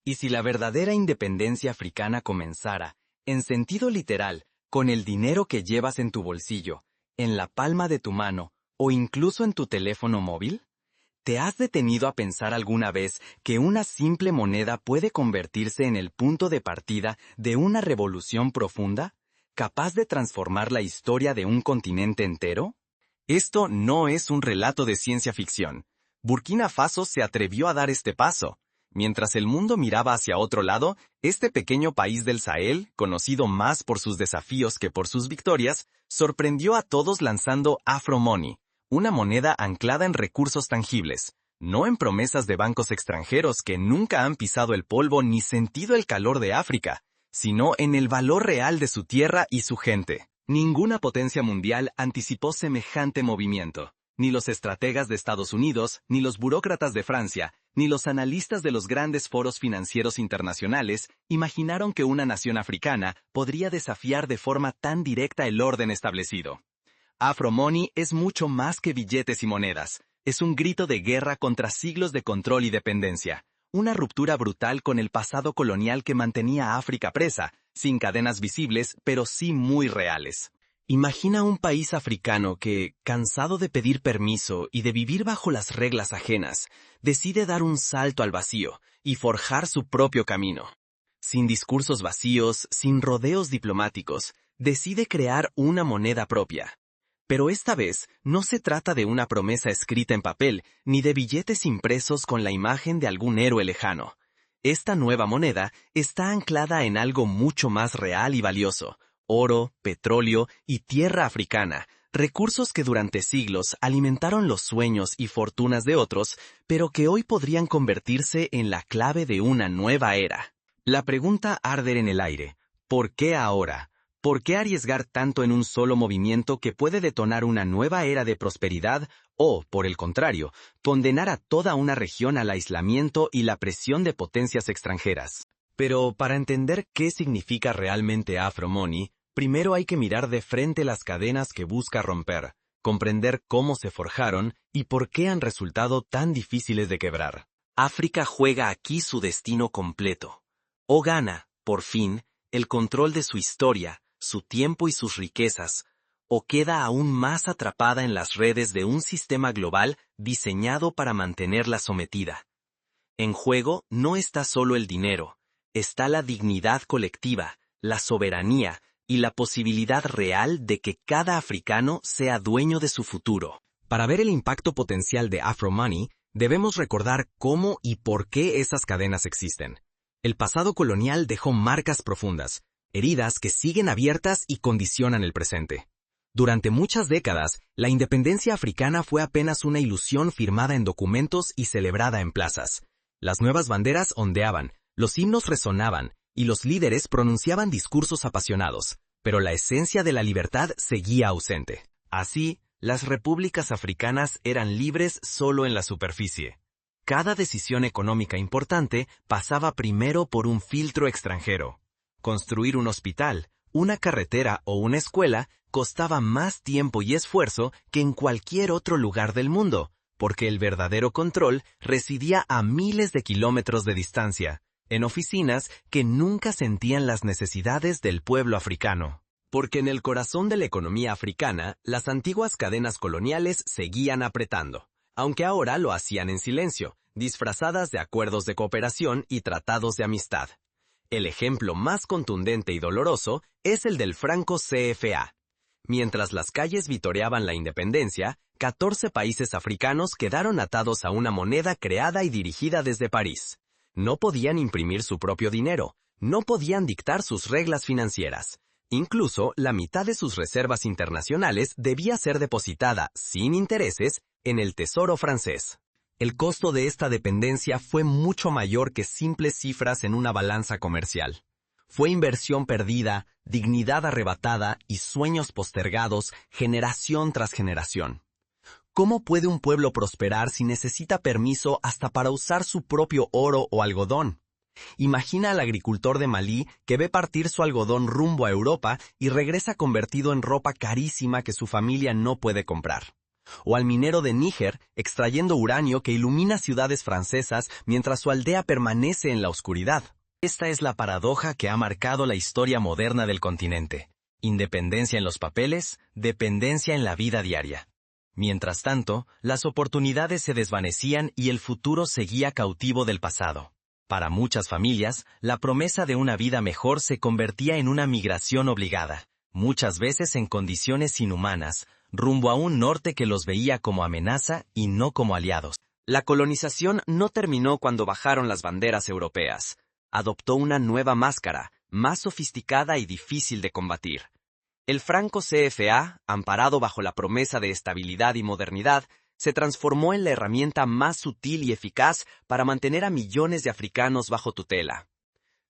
Y si la verdadera independencia africana comenzara, en sentido literal, con el dinero que llevas en tu bolsillo, en la palma de tu mano o incluso en tu teléfono móvil? ¿Te has detenido a pensar alguna vez que una simple moneda puede convertirse en el punto de partida de una revolución profunda, capaz de transformar la historia de un continente entero? Esto no es un relato de ciencia ficción. Burkina Faso se atrevió a dar este paso. Mientras el mundo miraba hacia otro lado, este pequeño país del Sahel, conocido más por sus desafíos que por sus victorias, sorprendió a todos lanzando Afro Money, una moneda anclada en recursos tangibles, no en promesas de bancos extranjeros que nunca han pisado el polvo ni sentido el calor de África, sino en el valor real de su tierra y su gente. Ninguna potencia mundial anticipó semejante movimiento. Ni los estrategas de Estados Unidos, ni los burócratas de Francia, ni los analistas de los grandes foros financieros internacionales imaginaron que una nación africana podría desafiar de forma tan directa el orden establecido. Afro Money es mucho más que billetes y monedas. Es un grito de guerra contra siglos de control y dependencia. Una ruptura brutal con el pasado colonial que mantenía a África presa, sin cadenas visibles, pero sí muy reales. Imagina un país africano que, cansado de pedir permiso y de vivir bajo las reglas ajenas, decide dar un salto al vacío y forjar su propio camino. Sin discursos vacíos, sin rodeos diplomáticos, decide crear una moneda propia. Pero esta vez no se trata de una promesa escrita en papel, ni de billetes impresos con la imagen de algún héroe lejano. Esta nueva moneda está anclada en algo mucho más real y valioso: oro, petróleo y tierra africana, recursos que durante siglos alimentaron los sueños y fortunas de otros, pero que hoy podrían convertirse en la clave de una nueva era. La pregunta arde en el aire: ¿por qué ahora? ¿Por qué arriesgar tanto en un solo movimiento que puede detonar una nueva era de prosperidad o, por el contrario, condenar a toda una región al aislamiento y la presión de potencias extranjeras? Pero para entender qué significa realmente Afro Money, primero hay que mirar de frente las cadenas que busca romper, comprender cómo se forjaron y por qué han resultado tan difíciles de quebrar. África juega aquí su destino completo. O gana, por fin, el control de su historia, su tiempo y sus riquezas, o queda aún más atrapada en las redes de un sistema global diseñado para mantenerla sometida. En juego no está solo el dinero, está la dignidad colectiva, la soberanía y la posibilidad real de que cada africano sea dueño de su futuro. Para ver el impacto potencial de Afro Money, debemos recordar cómo y por qué esas cadenas existen. El pasado colonial dejó marcas profundas, heridas que siguen abiertas y condicionan el presente. Durante muchas décadas, la independencia africana fue apenas una ilusión firmada en documentos y celebrada en plazas. Las nuevas banderas ondeaban, los himnos resonaban, y los líderes pronunciaban discursos apasionados, pero la esencia de la libertad seguía ausente. Así, las repúblicas africanas eran libres solo en la superficie. Cada decisión económica importante pasaba primero por un filtro extranjero. Construir un hospital, una carretera o una escuela costaba más tiempo y esfuerzo que en cualquier otro lugar del mundo, porque el verdadero control residía a miles de kilómetros de distancia, en oficinas que nunca sentían las necesidades del pueblo africano. Porque en el corazón de la economía africana, las antiguas cadenas coloniales seguían apretando, aunque ahora lo hacían en silencio, disfrazadas de acuerdos de cooperación y tratados de amistad. El ejemplo más contundente y doloroso es el del franco CFA. Mientras las calles vitoreaban la independencia, 14 países africanos quedaron atados a una moneda creada y dirigida desde París. No podían imprimir su propio dinero, no podían dictar sus reglas financieras. Incluso la mitad de sus reservas internacionales debía ser depositada, sin intereses, en el Tesoro francés. El costo de esta dependencia fue mucho mayor que simples cifras en una balanza comercial. Fue inversión perdida, dignidad arrebatada y sueños postergados generación tras generación. ¿Cómo puede un pueblo prosperar si necesita permiso hasta para usar su propio oro o algodón? Imagina al agricultor de Malí que ve partir su algodón rumbo a Europa y regresa convertido en ropa carísima que su familia no puede comprar. o al minero de Níger extrayendo uranio que ilumina ciudades francesas mientras su aldea permanece en la oscuridad. Esta es la paradoja que ha marcado la historia moderna del continente. Independencia en los papeles, dependencia en la vida diaria. Mientras tanto, las oportunidades se desvanecían y el futuro seguía cautivo del pasado. Para muchas familias, la promesa de una vida mejor se convertía en una migración obligada, muchas veces en condiciones inhumanas, rumbo a un norte que los veía como amenaza y no como aliados. La colonización no terminó cuando bajaron las banderas europeas. Adoptó una nueva máscara, más sofisticada y difícil de combatir. El franco CFA, amparado bajo la promesa de estabilidad y modernidad, se transformó en la herramienta más sutil y eficaz para mantener a millones de africanos bajo tutela.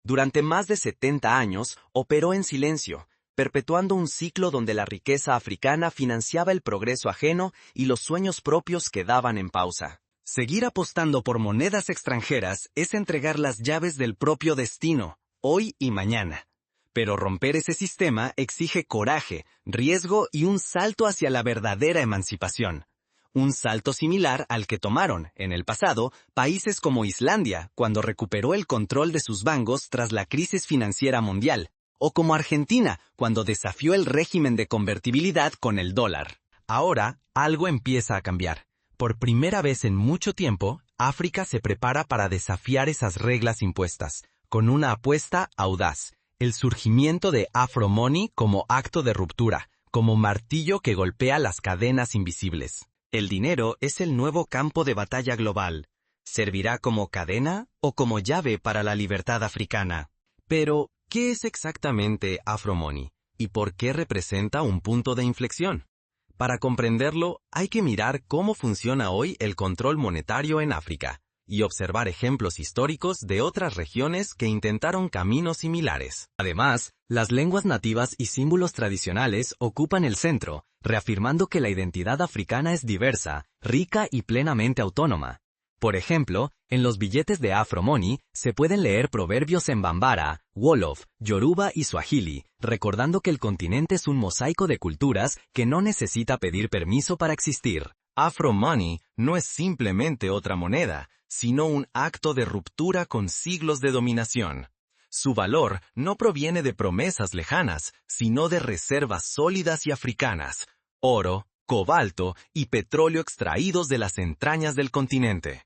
Durante más de 70 años, operó en silencio, perpetuando un ciclo donde la riqueza africana financiaba el progreso ajeno y los sueños propios quedaban en pausa. Seguir apostando por monedas extranjeras es entregar las llaves del propio destino, hoy y mañana. Pero romper ese sistema exige coraje, riesgo y un salto hacia la verdadera emancipación. Un salto similar al que tomaron, en el pasado, países como Islandia, cuando recuperó el control de sus bancos tras la crisis financiera mundial, o como Argentina, cuando desafió el régimen de convertibilidad con el dólar. Ahora, algo empieza a cambiar. Por primera vez en mucho tiempo, África se prepara para desafiar esas reglas impuestas, con una apuesta audaz, el surgimiento de Afro Money como acto de ruptura, como martillo que golpea las cadenas invisibles. El dinero es el nuevo campo de batalla global. ¿Servirá como cadena o como llave para la libertad africana? Pero, ¿qué es exactamente Afro Money? ¿Y por qué representa un punto de inflexión? Para comprenderlo, hay que mirar cómo funciona hoy el control monetario en África, y observar ejemplos históricos de otras regiones que intentaron caminos similares. Además, las lenguas nativas y símbolos tradicionales ocupan el centro, reafirmando que la identidad africana es diversa, rica y plenamente autónoma. Por ejemplo, en los billetes de Afro Money se pueden leer proverbios en Bambara, Wolof, Yoruba y Swahili, recordando que el continente es un mosaico de culturas que no necesita pedir permiso para existir. Afro Money no es simplemente otra moneda, sino un acto de ruptura con siglos de dominación. Su valor no proviene de promesas lejanas, sino de reservas sólidas y africanas, oro, cobalto y petróleo extraídos de las entrañas del continente.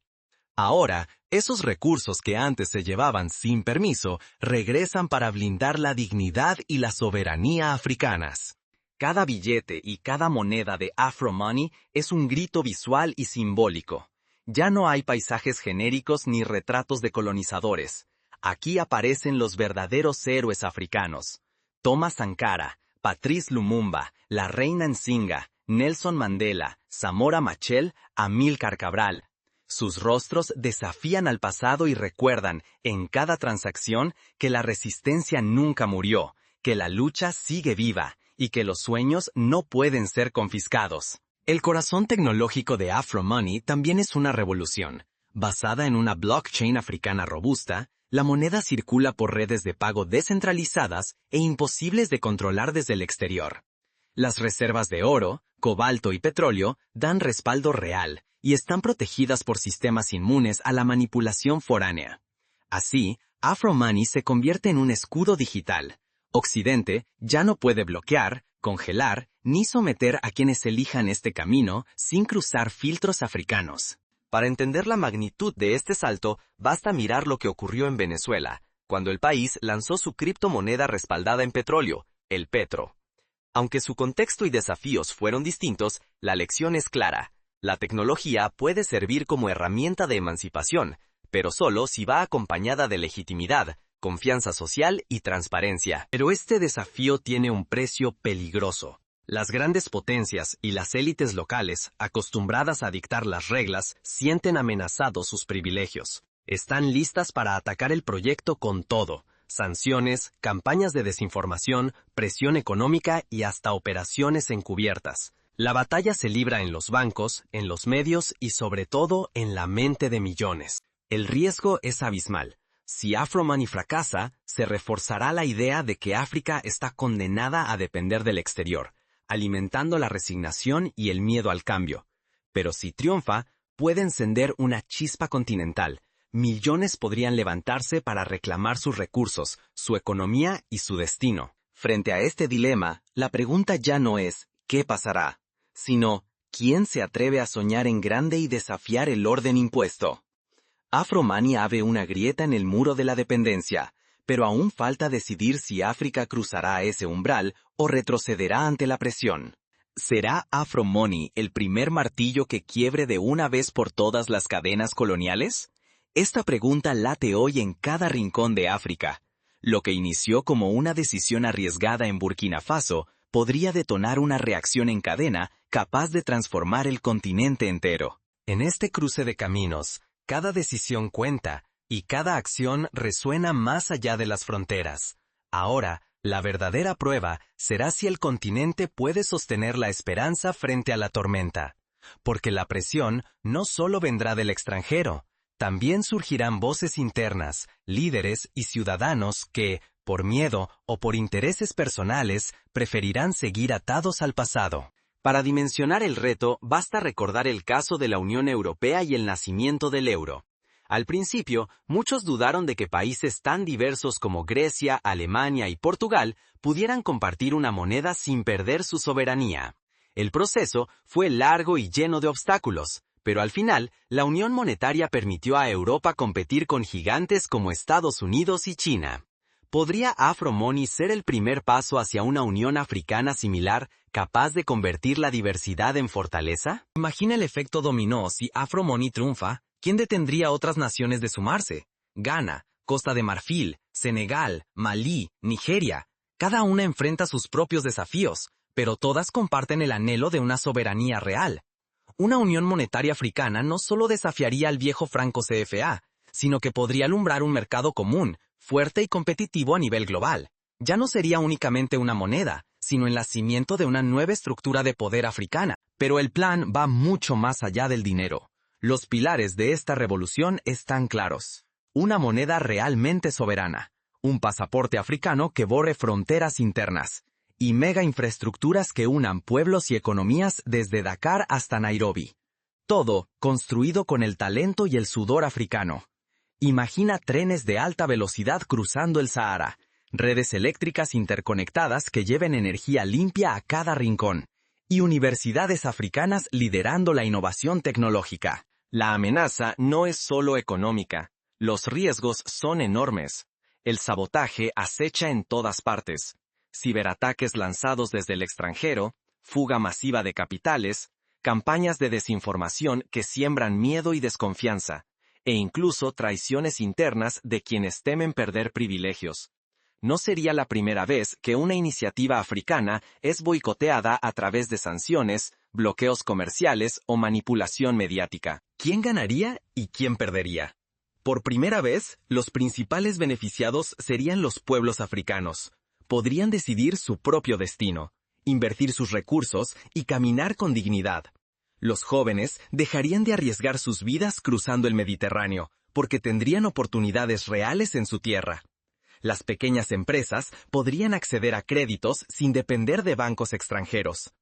Ahora, esos recursos que antes se llevaban sin permiso regresan para blindar la dignidad y la soberanía africanas. Cada billete y cada moneda de Afro Money es un grito visual y simbólico. Ya no hay paisajes genéricos ni retratos de colonizadores. Aquí aparecen los verdaderos héroes africanos. Thomas Sankara, Patrice Lumumba, la reina Nzinga, Nelson Mandela, Samora Machel, Amílcar Cabral. Sus rostros desafían al pasado y recuerdan, en cada transacción, que la resistencia nunca murió, que la lucha sigue viva, y que los sueños no pueden ser confiscados. El corazón tecnológico de Afro Money también es una revolución. Basada en una blockchain africana robusta, la moneda circula por redes de pago descentralizadas e imposibles de controlar desde el exterior. Las reservas de oro, cobalto y petróleo dan respaldo real y están protegidas por sistemas inmunes a la manipulación foránea. Así, Afro Money se convierte en un escudo digital. Occidente ya no puede bloquear, congelar, ni someter a quienes elijan este camino sin cruzar filtros africanos. Para entender la magnitud de este salto, basta mirar lo que ocurrió en Venezuela, cuando el país lanzó su criptomoneda respaldada en petróleo, el Petro. Aunque su contexto y desafíos fueron distintos, la lección es clara. La tecnología puede servir como herramienta de emancipación, pero solo si va acompañada de legitimidad, confianza social y transparencia. Pero este desafío tiene un precio peligroso. Las grandes potencias y las élites locales, acostumbradas a dictar las reglas, sienten amenazados sus privilegios. Están listas para atacar el proyecto con todo: sanciones, campañas de desinformación, presión económica y hasta operaciones encubiertas. La batalla se libra en los bancos, en los medios y sobre todo en la mente de millones. El riesgo es abismal. Si Afro Money fracasa, se reforzará la idea de que África está condenada a depender del exterior, alimentando la resignación y el miedo al cambio. Pero si triunfa, puede encender una chispa continental. Millones podrían levantarse para reclamar sus recursos, su economía y su destino. Frente a este dilema, la pregunta ya no es ¿qué pasará?, sino ¿quién se atreve a soñar en grande y desafiar el orden impuesto? Afromoney abre una grieta en el muro de la dependencia, pero aún falta decidir si África cruzará ese umbral o retrocederá ante la presión. ¿Será Afromoney el primer martillo que quiebre de una vez por todas las cadenas coloniales? Esta pregunta late hoy en cada rincón de África. Lo que inició como una decisión arriesgada en Burkina Faso podría detonar una reacción en cadena capaz de transformar el continente entero. En este cruce de caminos, cada decisión cuenta, y cada acción resuena más allá de las fronteras. Ahora, la verdadera prueba será si el continente puede sostener la esperanza frente a la tormenta. Porque la presión no solo vendrá del extranjero, también surgirán voces internas, líderes y ciudadanos que, por miedo o por intereses personales, preferirán seguir atados al pasado. Para dimensionar el reto, basta recordar el caso de la Unión Europea y el nacimiento del euro. Al principio, muchos dudaron de que países tan diversos como Grecia, Alemania y Portugal pudieran compartir una moneda sin perder su soberanía. El proceso fue largo y lleno de obstáculos, pero al final, la Unión Monetaria permitió a Europa competir con gigantes como Estados Unidos y China. ¿Podría Afromoney ser el primer paso hacia una unión africana similar, capaz de convertir la diversidad en fortaleza? Imagina el efecto dominó si Afromoney triunfa. ¿Quién detendría a otras naciones de sumarse? Ghana, Costa de Marfil, Senegal, Malí, Nigeria. Cada una enfrenta sus propios desafíos, pero todas comparten el anhelo de una soberanía real. Una unión monetaria africana no solo desafiaría al viejo franco CFA, sino que podría alumbrar un mercado común, fuerte y competitivo a nivel global. Ya no sería únicamente una moneda, sino el nacimiento de una nueva estructura de poder africana. Pero el plan va mucho más allá del dinero. Los pilares de esta revolución están claros. Una moneda realmente soberana, un pasaporte africano que borre fronteras internas, y mega infraestructuras que unan pueblos y economías desde Dakar hasta Nairobi. Todo construido con el talento y el sudor africano. Imagina trenes de alta velocidad cruzando el Sahara, redes eléctricas interconectadas que lleven energía limpia a cada rincón, y universidades africanas liderando la innovación tecnológica. La amenaza no es solo económica, los riesgos son enormes. El sabotaje acecha en todas partes. Ciberataques lanzados desde el extranjero, fuga masiva de capitales, campañas de desinformación que siembran miedo y desconfianza, e incluso traiciones internas de quienes temen perder privilegios. No sería la primera vez que una iniciativa africana es boicoteada a través de sanciones, bloqueos comerciales o manipulación mediática. ¿Quién ganaría y quién perdería? Por primera vez, los principales beneficiados serían los pueblos africanos. Podrían decidir su propio destino, invertir sus recursos y caminar con dignidad. Los jóvenes dejarían de arriesgar sus vidas cruzando el Mediterráneo, porque tendrían oportunidades reales en su tierra. Las pequeñas empresas podrían acceder a créditos sin depender de bancos extranjeros.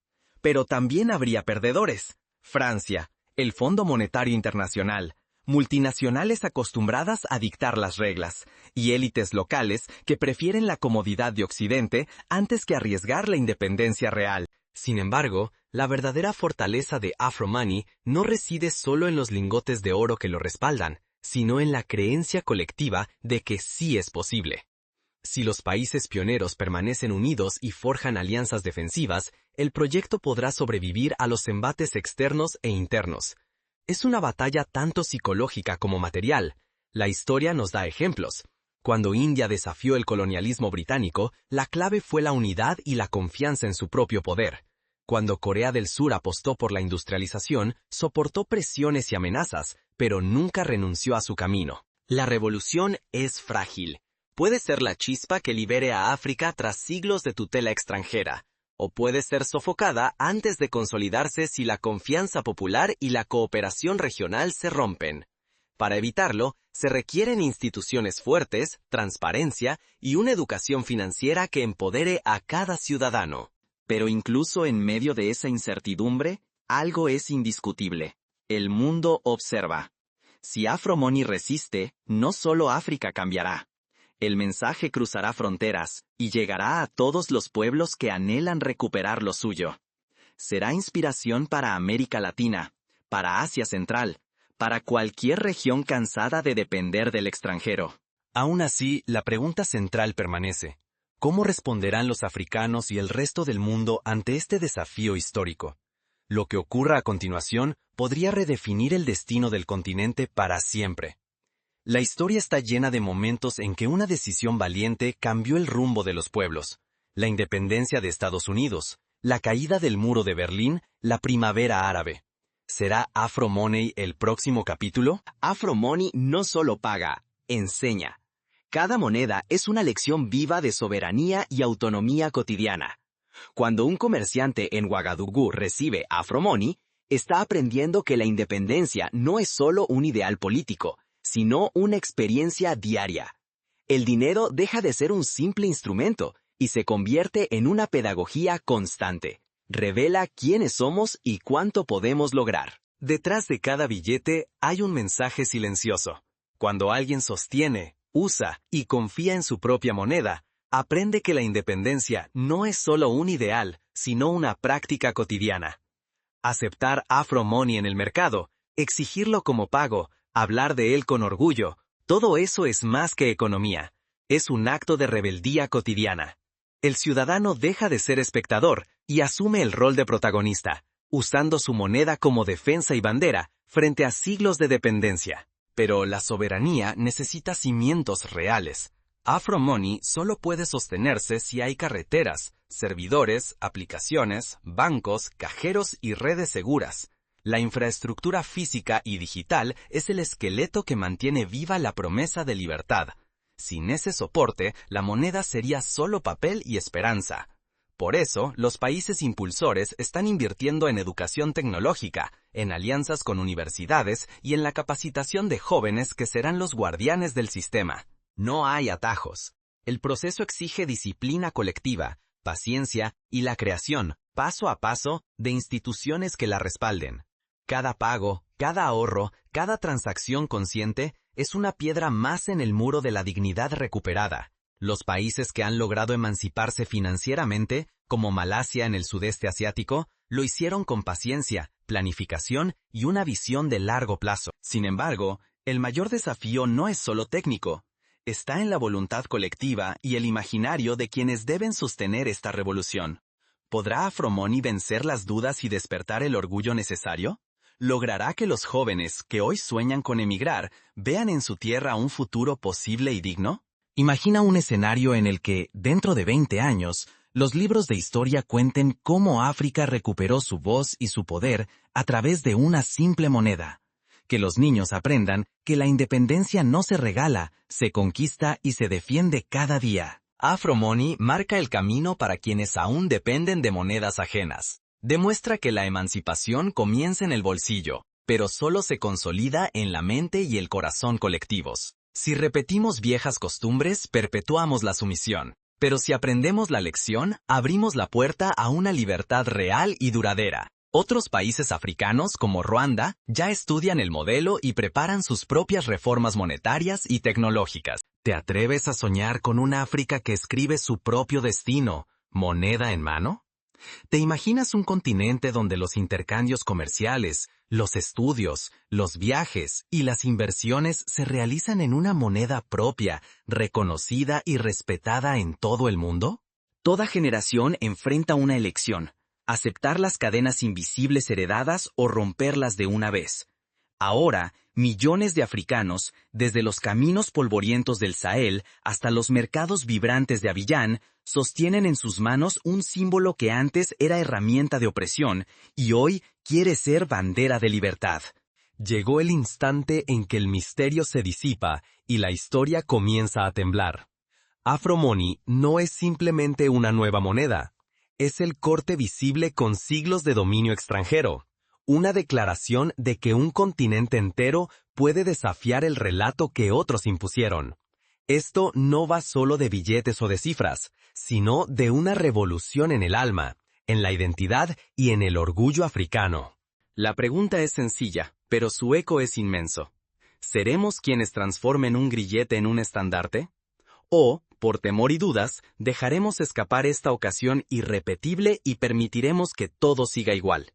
Pero también habría perdedores. Francia, el Fondo Monetario Internacional, multinacionales acostumbradas a dictar las reglas, y élites locales que prefieren la comodidad de Occidente antes que arriesgar la independencia real. Sin embargo, la verdadera fortaleza de Afromoney no reside solo en los lingotes de oro que lo respaldan, sino en la creencia colectiva de que sí es posible. Si los países pioneros permanecen unidos y forjan alianzas defensivas, el proyecto podrá sobrevivir a los embates externos e internos. Es una batalla tanto psicológica como material. La historia nos da ejemplos. Cuando India desafió el colonialismo británico, la clave fue la unidad y la confianza en su propio poder. Cuando Corea del Sur apostó por la industrialización, soportó presiones y amenazas, pero nunca renunció a su camino. La revolución es frágil. Puede ser la chispa que libere a África tras siglos de tutela extranjera, o puede ser sofocada antes de consolidarse si la confianza popular y la cooperación regional se rompen. Para evitarlo, se requieren instituciones fuertes, transparencia y una educación financiera que empodere a cada ciudadano. Pero incluso en medio de esa incertidumbre, algo es indiscutible. El mundo observa. Si Afromoney resiste, no solo África cambiará. El mensaje cruzará fronteras y llegará a todos los pueblos que anhelan recuperar lo suyo. Será inspiración para América Latina, para Asia Central, para cualquier región cansada de depender del extranjero. Aún así, la pregunta central permanece. ¿Cómo responderán los africanos y el resto del mundo ante este desafío histórico? Lo que ocurra a continuación podría redefinir el destino del continente para siempre. La historia está llena de momentos en que una decisión valiente cambió el rumbo de los pueblos. La independencia de Estados Unidos, la caída del muro de Berlín, la primavera árabe. ¿Será Afromoney el próximo capítulo? Afromoney no solo paga, enseña. Cada moneda es una lección viva de soberanía y autonomía cotidiana. Cuando un comerciante en Ouagadougou recibe Afromoney, está aprendiendo que la independencia no es solo un ideal político, sino una experiencia diaria. El dinero deja de ser un simple instrumento y se convierte en una pedagogía constante. Revela quiénes somos y cuánto podemos lograr. Detrás de cada billete hay un mensaje silencioso. Cuando alguien sostiene, usa y confía en su propia moneda, aprende que la independencia no es solo un ideal, sino una práctica cotidiana. Aceptar Afromoney en el mercado, exigirlo como pago, hablar de él con orgullo, todo eso es más que economía. Es un acto de rebeldía cotidiana. El ciudadano deja de ser espectador y asume el rol de protagonista, usando su moneda como defensa y bandera frente a siglos de dependencia. Pero la soberanía necesita cimientos reales. Afromoney solo puede sostenerse si hay carreteras, servidores, aplicaciones, bancos, cajeros y redes seguras. La infraestructura física y digital es el esqueleto que mantiene viva la promesa de libertad. Sin ese soporte, la moneda sería solo papel y esperanza. Por eso, los países impulsores están invirtiendo en educación tecnológica, en alianzas con universidades y en la capacitación de jóvenes que serán los guardianes del sistema. No hay atajos. El proceso exige disciplina colectiva, paciencia y la creación, paso a paso, de instituciones que la respalden. Cada pago, cada ahorro, cada transacción consciente es una piedra más en el muro de la dignidad recuperada. Los países que han logrado emanciparse financieramente, como Malasia en el sudeste asiático, lo hicieron con paciencia, planificación y una visión de largo plazo. Sin embargo, el mayor desafío no es solo técnico. Está en la voluntad colectiva y el imaginario de quienes deben sostener esta revolución. ¿Podrá Afromoney vencer las dudas y despertar el orgullo necesario? ¿Logrará que los jóvenes que hoy sueñan con emigrar vean en su tierra un futuro posible y digno? Imagina un escenario en el que, dentro de 20 años, los libros de historia cuenten cómo África recuperó su voz y su poder a través de una simple moneda. Que los niños aprendan que la independencia no se regala, se conquista y se defiende cada día. Afromoney marca el camino para quienes aún dependen de monedas ajenas. Demuestra que la emancipación comienza en el bolsillo, pero solo se consolida en la mente y el corazón colectivos. Si repetimos viejas costumbres, perpetuamos la sumisión. Pero si aprendemos la lección, abrimos la puerta a una libertad real y duradera. Otros países africanos, como Ruanda, ya estudian el modelo y preparan sus propias reformas monetarias y tecnológicas. ¿Te atreves a soñar con un África que escribe su propio destino, moneda en mano? ¿Te imaginas un continente donde los intercambios comerciales, los estudios, los viajes y las inversiones se realizan en una moneda propia, reconocida y respetada en todo el mundo? Toda generación enfrenta una elección: aceptar las cadenas invisibles heredadas o romperlas de una vez. Ahora, millones de africanos, desde los caminos polvorientos del Sahel hasta los mercados vibrantes de Abiyán, sostienen en sus manos un símbolo que antes era herramienta de opresión y hoy quiere ser bandera de libertad. Llegó el instante en que el misterio se disipa y la historia comienza a temblar. Afromoney no es simplemente una nueva moneda. Es el corte visible con siglos de dominio extranjero. Una declaración de que un continente entero puede desafiar el relato que otros impusieron. Esto no va solo de billetes o de cifras, sino de una revolución en el alma, en la identidad y en el orgullo africano. La pregunta es sencilla, pero su eco es inmenso. ¿Seremos quienes transformen un grillete en un estandarte? ¿O, por temor y dudas, dejaremos escapar esta ocasión irrepetible y permitiremos que todo siga igual?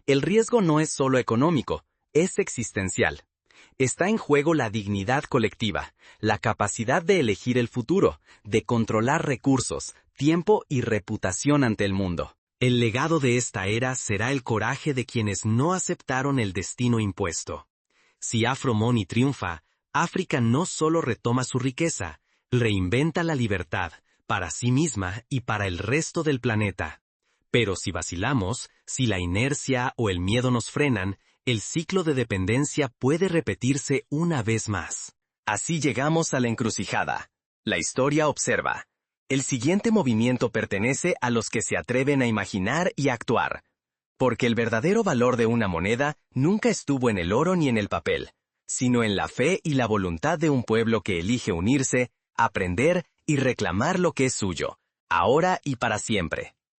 El riesgo no es solo económico, es existencial. Está en juego la dignidad colectiva, la capacidad de elegir el futuro, de controlar recursos, tiempo y reputación ante el mundo. El legado de esta era será el coraje de quienes no aceptaron el destino impuesto. Si Afro Money triunfa, África no solo retoma su riqueza, reinventa la libertad, para sí misma y para el resto del planeta. Pero si vacilamos, si la inercia o el miedo nos frenan, el ciclo de dependencia puede repetirse una vez más. Así llegamos a la encrucijada. La historia observa. El siguiente movimiento pertenece a los que se atreven a imaginar y actuar. Porque el verdadero valor de una moneda nunca estuvo en el oro ni en el papel, sino en la fe y la voluntad de un pueblo que elige unirse, aprender y reclamar lo que es suyo, ahora y para siempre.